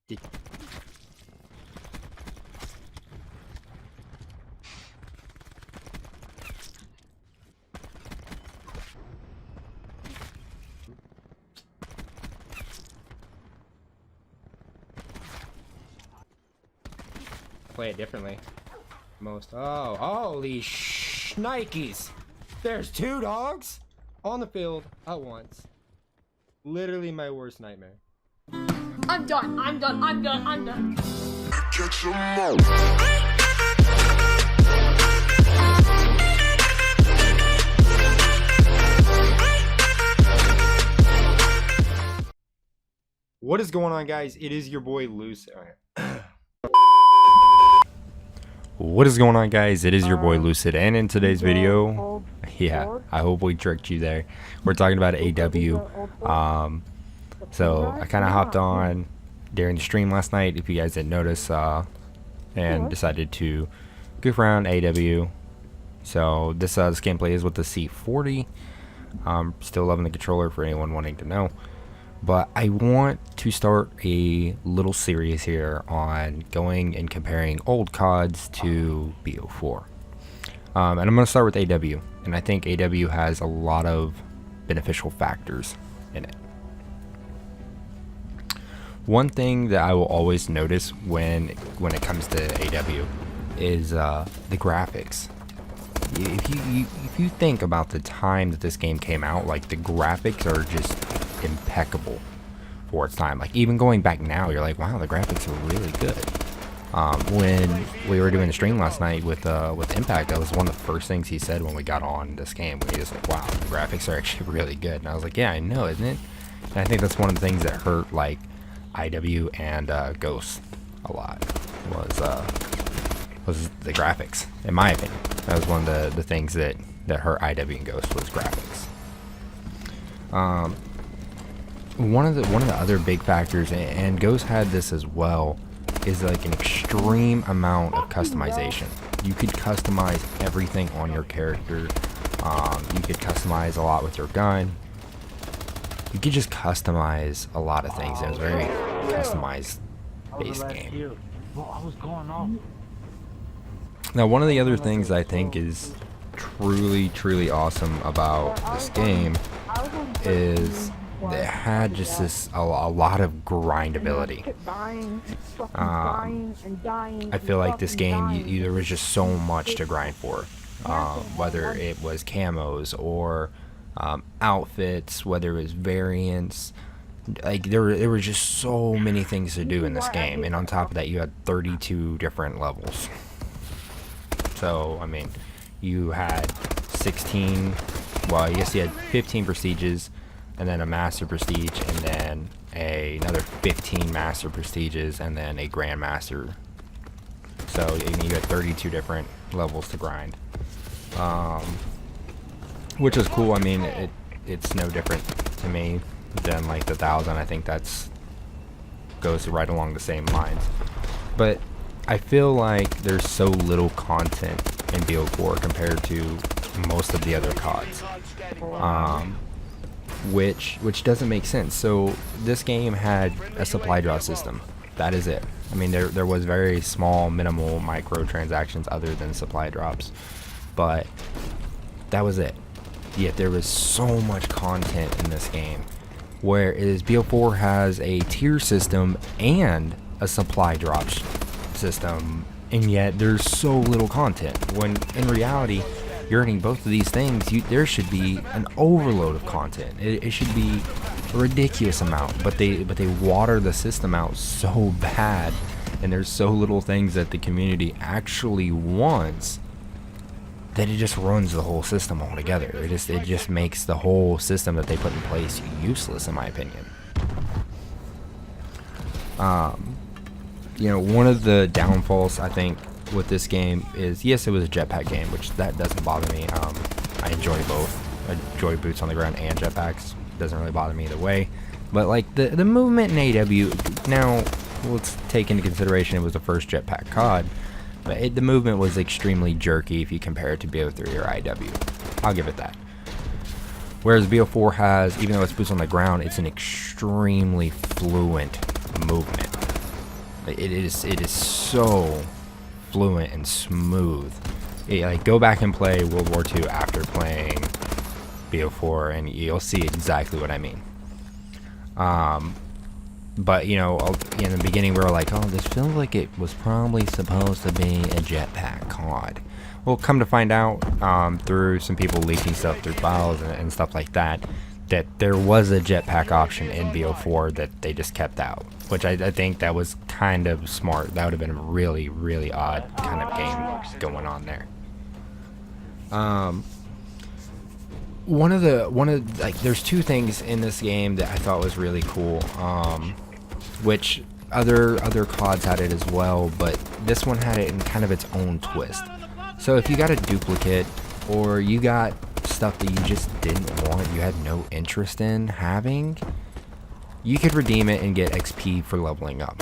Did play it differently. Most. Oh, holy shnikes! There's 2 dogs on the field at once. Literally my worst nightmare. I'm done. I'm done. I'm done. I'm done. Catch 'em all. What is going on, guys? It is your boy Lucid. What is going on, guys? It is your boy Lucid, and in today's video, yeah, I hope we tricked you there. We're talking about AW. So I kind of hopped on during the stream last night, if you guys didn't notice, and decided to goof around AW. So this gameplay is with the C40. Still loving the controller for anyone wanting to know. But I want to start a little series here on going and comparing old CODs to BO4. And I'm going to start with AW. And I think AW has a lot of beneficial factors in it. One thing that I will always notice when it comes to AW is the graphics. If you think about the time that this game came out, like, the graphics are just impeccable for its time. Like, even going back now, you're like, wow, the graphics are really good. When we were doing the stream last night with Impact, that was one of the first things he said when we got on this game. He was like, wow, the graphics are actually really good. And I was like, yeah, I know, isn't it? And I think that's one of the things that hurt, like, IW and Ghost a lot was the graphics, in my opinion. That was one of the things that hurt IW and Ghost was graphics. One of the other big factors, and Ghost had this as well, is like an extreme amount of customization. You could customize everything on your character. You could customize a lot with your gun. You could just customize a lot of things. It was a very customized based game. Now, one of the other things I think is truly awesome about this game is it had just a lot of grindability. I feel like this game, there was just so much to grind for, whether it was camos or outfits, whether it was variants. Like, there were just so many things to do in this game, and on top of that, you had 32 different levels. So, I mean, you had 16, well, I guess you had 15 prestiges, and then a master prestige, and then another 15 master prestiges, and then a grandmaster. So, I mean, you had 32 different levels to grind, which is cool. I mean, it's no different to me than like the 1000. I think goes right along the same lines. But I feel like there's so little content in BO4 compared to most of the other CODs, which doesn't make sense. So this game had a supply drop system. That is it. I mean, there was very small, minimal microtransactions other than supply drops, but that was it. Yet there was so much content in this game, whereas BO4 has a tier system and a supply drop system, and yet there's so little content, when in reality you're earning both of these things. There should be an overload of content. It should be a ridiculous amount, but they water the system out so bad, and there's so little things that the community actually wants that it just ruins the whole system altogether. It just makes the whole system that they put in place useless, in my opinion. You know, one of the downfalls, I think, with this game is, yes, it was a jetpack game, which that doesn't bother me. I enjoy both. I enjoy boots on the ground and jetpacks. Doesn't really bother me either way. But like the movement in AW, now let's take into consideration it was the first jetpack COD, but the movement was extremely jerky if you compare it to BO3 or IW. I'll give it that. Whereas BO4 has, even though it's boots on the ground, it's an extremely fluent movement. It is so fluent and smooth. Like, go back and play World War II after playing BO4 and you'll see exactly what I mean. But, you know, in the beginning we were like, oh, this feels like it was probably supposed to be a jetpack COD. Well, come to find out, through some people leaking stuff through files and stuff like that, that there was a jetpack option in BO4 that they just kept out. Which I think that was kind of smart. That would have been a really, really odd kind of game going on there. There's two things in this game that I thought was really cool, which other CODs had it as well, but this one had it in kind of its own twist. So if you got a duplicate, or you got stuff that you just didn't want, you had no interest in having, you could redeem it and get XP for leveling up.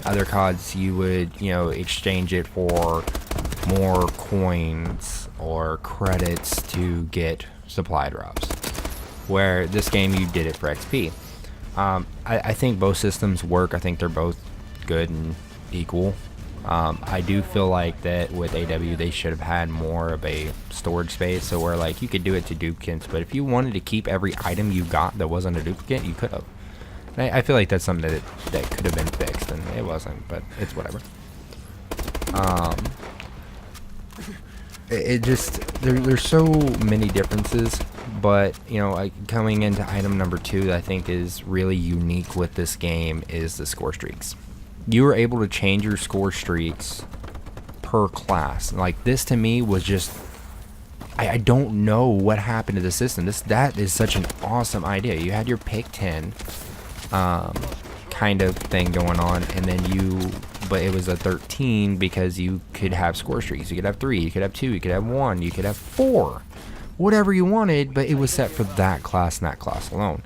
Other CODs, you would, you know, exchange it for more coins or credits to get supply drops. Where this game, you did it for XP. I think both systems work. I think they're both good and equal. I do feel like that with AW, they should have had more of a storage space, so where like you could do it to duplicates, but if you wanted to keep every item you got that wasn't a duplicate, you could have. I feel like that's something that could have been fixed, and it wasn't, but it's whatever. There's so many differences, but you know, like coming into item number 2 that I think is really unique with this game is the score streaks. You were able to change your score streaks per class. Like, this to me was just, I don't know what happened to the system. That is such an awesome idea. You had your pick 10 kind of thing going on, and then but it was a 13 because you could have score streaks. You could have 3, you could have 2, you could have 1, you could have 4, whatever you wanted, but it was set for that class and that class alone.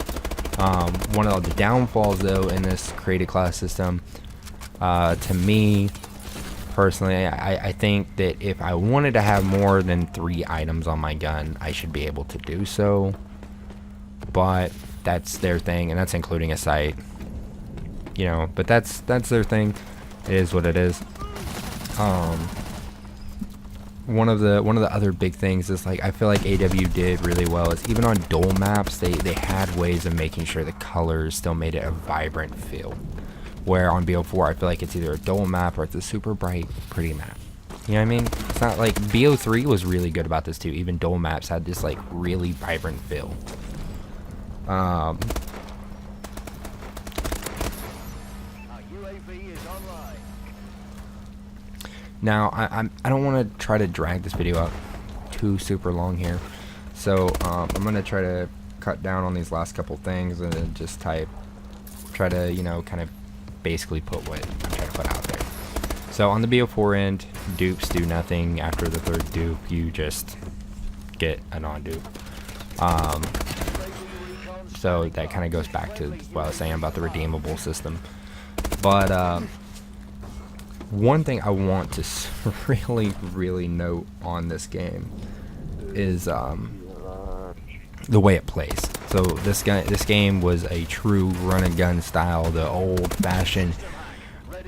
One of the downfalls though in this created class system, to me personally, I think that if I wanted to have more than 3 items on my gun, I should be able to do so, but that's their thing, and that's including a sight, you know, but that's their thing. It is what it is. One of the other big things is, like, I feel like AW did really well is even on dual maps, they had ways of making sure the colors still made it a vibrant feel. Where on BO4, I feel like it's either a dual map or it's a super bright, pretty map. You know what I mean? It's not like BO3 was really good about this too. Even dual maps had this like really vibrant feel. Now I don't want to try to drag this video out too super long here, so I'm gonna try to cut down on these last couple things and then just try to, you know, kind of basically put what I'm trying to put out there. So on the BO4 end, dupes do nothing. After the 3rd dupe, you just get a non-dupe. So that kind of goes back to what I was saying about the redeemable system. But one thing I want to really note on this game is the way it plays. So this game was a true run and gun style, the old-fashioned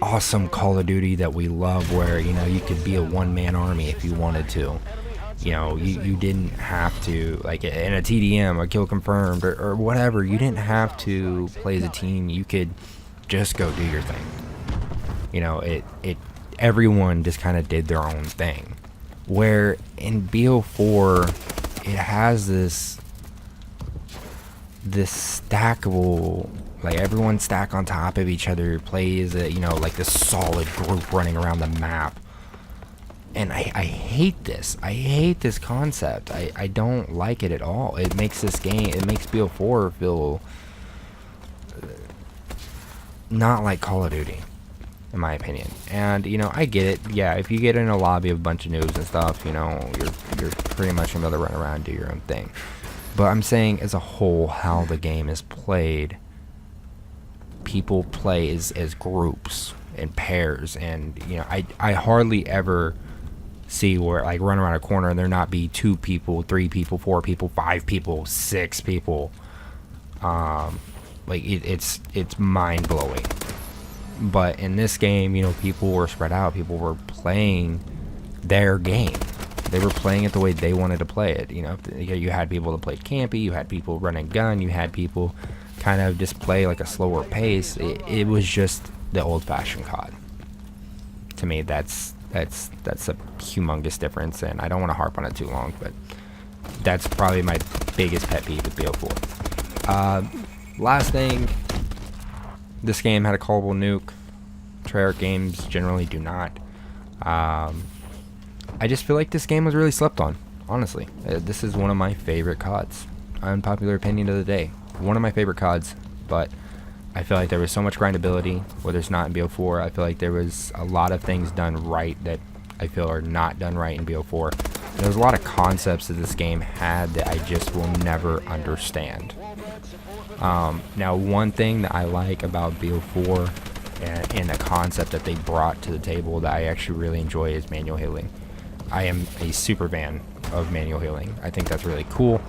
awesome Call of Duty that we love, where, you know, you could be a one-man army if you wanted to. You know, you didn't have to, like in a TDM, a kill confirmed, or whatever, you didn't have to play as a team. You could just go do your thing. You know, everyone just kind of did their own thing. Where in BO4, it has this stackable, like everyone stack on top of each other, plays you know, like this solid group running around the map. And I hate this. I hate this concept. I don't like it at all. It makes this game, it makes BO4 feel not like Call of Duty, in my opinion. And, you know, I get it. Yeah, if you get in a lobby of a bunch of noobs and stuff, you know, you're pretty much gonna be able to run around and do your own thing. But I'm saying as a whole, how the game is played, people play as groups and pairs, and, you know, I hardly ever see where, like, run around a corner and there not be 2 people, 3 people, 4 people, 5 people, 6 people. Like, it's mind-blowing. But in this game, you know, people were spread out. People were playing their game. They were playing it the way they wanted to play it. You know, you had people that played campy. You had people run and gun. You had people kind of just play like a slower pace. It was just the old-fashioned COD. To me, that's a humongous difference, and I don't want to harp on it too long, but that's probably my biggest pet peeve with BO4. Last thing, this game had a callable nuke. Treyarch games generally do not. I just feel like this game was really slept on, honestly. This is one of my favorite CODs. Unpopular opinion of the day. One of my favorite CODs, but I feel like there was so much grindability, whether it's not in BO4. I feel like there was a lot of things done right that I feel are not done right in BO4. There was a lot of concepts that this game had that I just will never understand. Now, one thing that I like about BO4 and a concept that they brought to the table that I actually really enjoy is manual healing. I am a super fan of manual healing. I think that's really cool.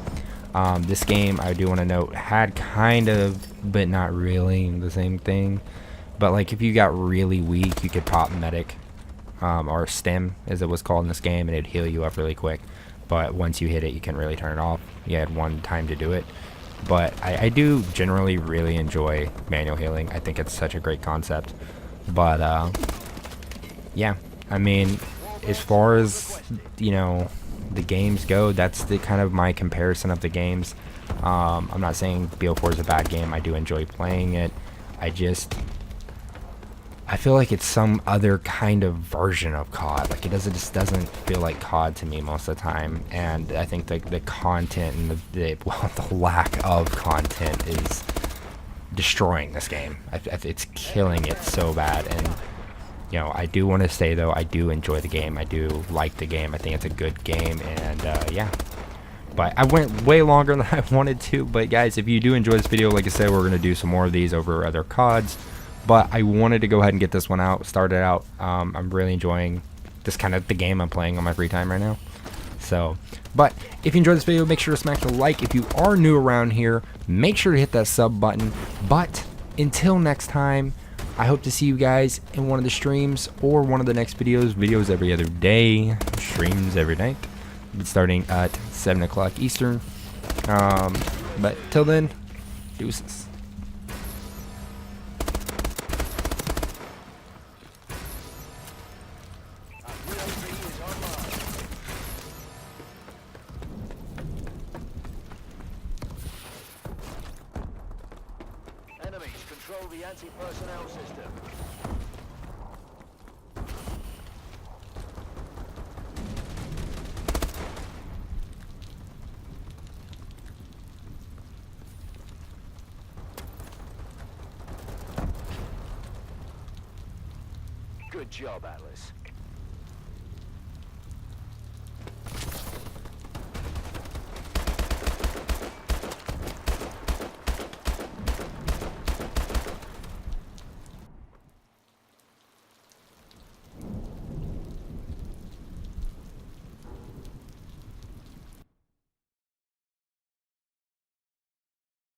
This game, I do want to note, had kind of, but not really, the same thing. But like, if you got really weak, you could pop medic, or stim, as it was called in this game, and it'd heal you up really quick. But once you hit it, you couldn't really turn it off. You had one time to do it. But I do generally really enjoy manual healing. I think it's such a great concept. But yeah, I mean, as far as, you know, the games go, that's the kind of my comparison of the games. I'm not saying BO4 is a bad game. I do enjoy playing it. I feel like it's some other kind of version of COD. Like, it just doesn't feel like COD to me most of the time. And I think the content and the lack of content is destroying this game. It's killing it so bad. And you know, I do want to say, though, I do enjoy the game. I do like the game. I think it's a good game, and yeah. But I went way longer than I wanted to. But guys, if you do enjoy this video, like I said, we're going to do some more of these over other CODs. But I wanted to go ahead and get this one started out. I'm really enjoying this kind of the game I'm playing on my free time right now. So, but if you enjoyed this video, make sure to smash the like. If you are new around here, make sure to hit that sub button. But until next time, I hope to see you guys in one of the streams or one of the next videos. Videos every other day, streams every night. Starting at 7 o'clock Eastern. But till then, deuces. Enemies control the anti-personnel system. Good job, Atlas.